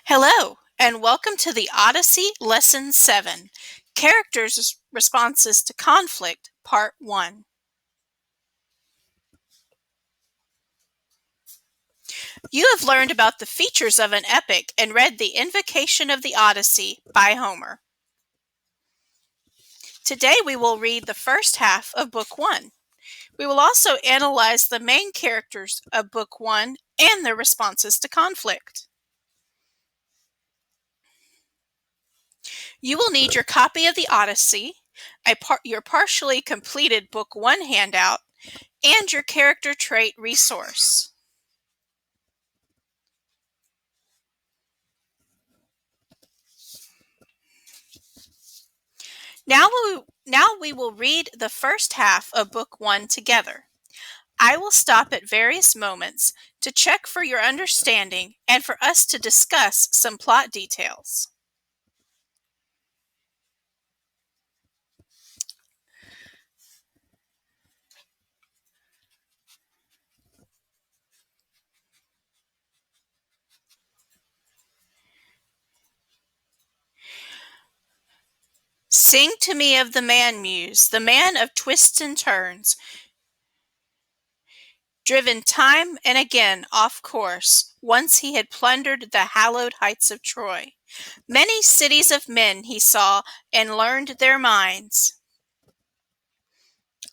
Hello, and welcome to the Odyssey Lesson 7 Characters' Responses to Conflict, Part 1. You have learned about the features of an epic and read The Invocation of the Odyssey by Homer. Today we will read the first half of Book 1. We will also analyze the main characters of Book 1 and their responses to conflict. You will need your copy of the Odyssey, your partially completed Book 1 handout, and your character trait resource. Now we will read the first half of Book 1 together. I will stop at various moments to check for your understanding and for us to discuss some plot details. Sing to me of the man muse, the man of twists and turns, driven time and again off course, once he had plundered the hallowed heights of Troy. Many cities of men he saw and learned their minds.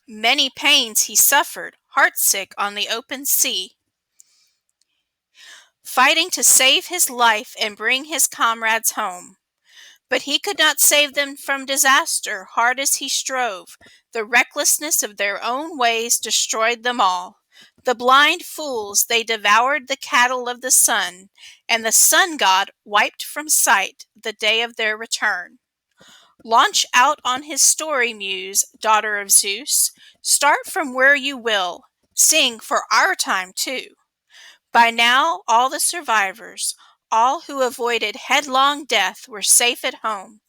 Many pains he suffered, heartsick on the open sea, fighting to save his life and bring his comrades home. But he could not save them from disaster, hard as he strove. The recklessness of their own ways destroyed them all. The blind fools, they devoured the cattle of the sun, and the sun god wiped from sight the day of their return. Launch out on his story, muse, daughter of Zeus. Start from where you will. Sing for our time, too. By now, all the survivors, all who avoided headlong death, were safe at home,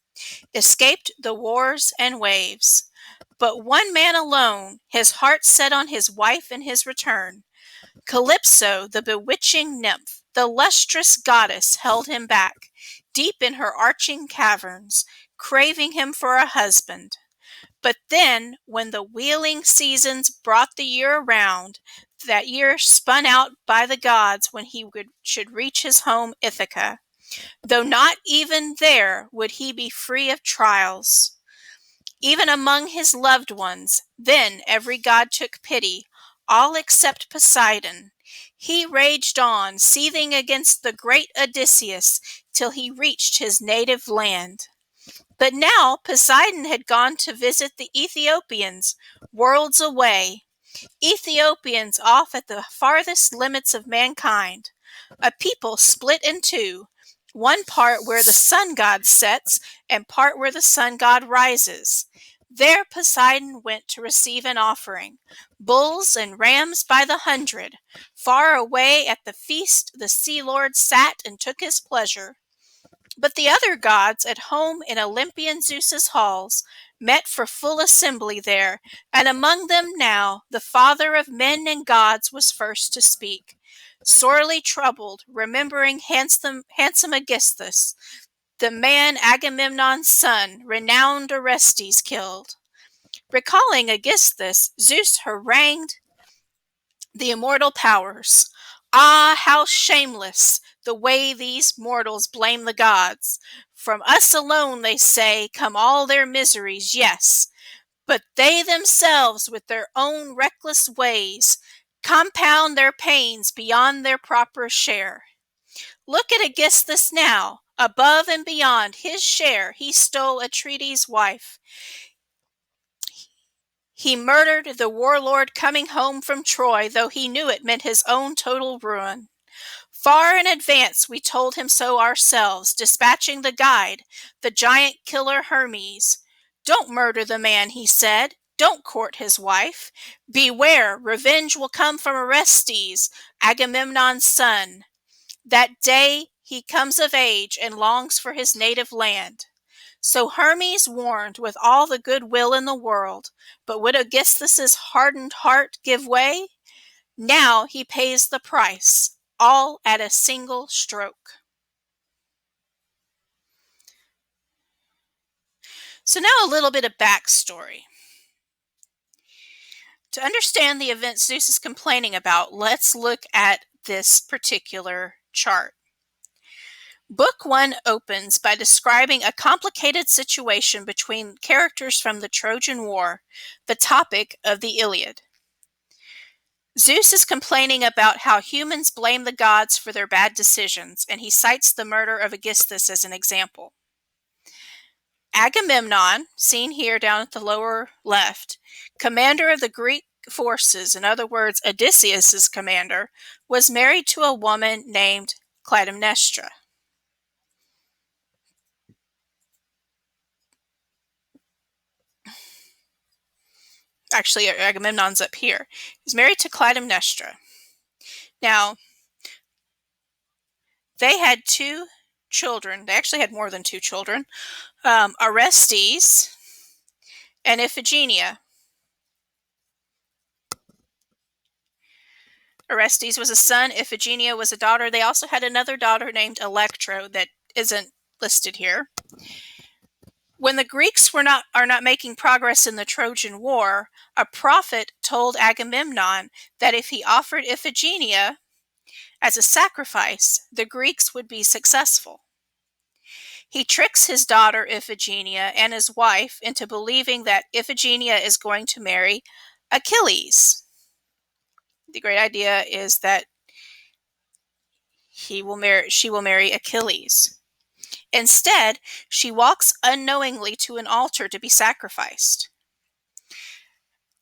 escaped the wars and waves. But one man alone, his heart set on his wife and his return. Calypso, the bewitching nymph, the lustrous goddess, held him back, deep in her arching caverns, craving him for a husband. But then, when the wheeling seasons brought the year around, that year spun out by the gods when he should reach his home Ithaca, though not even there would he be free of trials. Even among his loved ones, then every god took pity, all except Poseidon. He raged on, seething against the great Odysseus, till he reached his native land. But now Poseidon had gone to visit the Ethiopians, worlds away. Ethiopians off at the farthest limits of mankind. A people split in two, one part where the sun god sets and part where the sun god rises. There Poseidon went to receive an offering, bulls and rams by the hundred. Far away at the feast the sea lord sat and took his pleasure. But the other gods, at home in Olympian Zeus's halls, met for full assembly there, and among them now the father of men and gods was first to speak, sorely troubled, remembering handsome Aegisthus, the man Agamemnon's son, renowned Orestes killed. Recalling Aegisthus, Zeus harangued the immortal powers. Ah, how shameless the way these mortals blame the gods. From us alone, they say, come all their miseries, yes, but they themselves with their own reckless ways compound their pains beyond their proper share. Look at Aegisthus now. Above and beyond his share he stole Atreides' wife. He murdered the warlord coming home from Troy, though he knew it meant his own total ruin. Far in advance we told him so ourselves, dispatching the guide, the giant killer Hermes. Don't murder the man, he said. Don't court his wife. Beware, revenge will come from Orestes, Agamemnon's son. That day he comes of age and longs for his native land. So Hermes warned with all the good will in the world, but would Aegisthus's hardened heart give way? Now he pays the price, all at a single stroke. So now a little bit of backstory. To understand the event Zeus is complaining about, let's look at this particular chart. Book 1 opens by describing a complicated situation between characters from the Trojan War, the topic of the Iliad. Zeus is complaining about how humans blame the gods for their bad decisions, and he cites the murder of Aegisthus as an example. Agamemnon, seen here down at the lower left, commander of the Greek forces, in other words, Odysseus's commander, was married to a woman named Clytemnestra. Actually, Agamemnon's up here. He's married to Clytemnestra. Now, they had 2 children. They actually had more than 2 children. Orestes and Iphigenia. Orestes was a son. Iphigenia was a daughter. They also had another daughter named Electra that isn't listed here. When the Greeks are not making progress in the Trojan War, a prophet told Agamemnon that if he offered Iphigenia as a sacrifice, the Greeks would be successful. He tricks his daughter Iphigenia and his wife into believing that Iphigenia is going to marry Achilles. The great idea is that she will marry Achilles. Instead, she walks unknowingly to an altar to be sacrificed.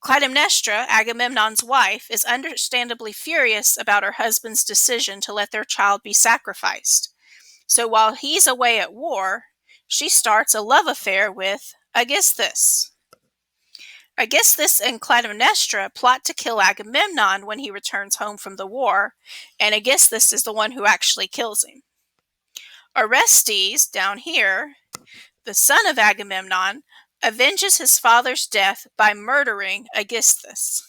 Clytemnestra, Agamemnon's wife, is understandably furious about her husband's decision to let their child be sacrificed. So while he's away at war, she starts a love affair with Aegisthus. Aegisthus and Clytemnestra plot to kill Agamemnon when he returns home from the war, and Aegisthus is the one who actually kills him. Orestes, down here, the son of Agamemnon, avenges his father's death by murdering Aegisthus.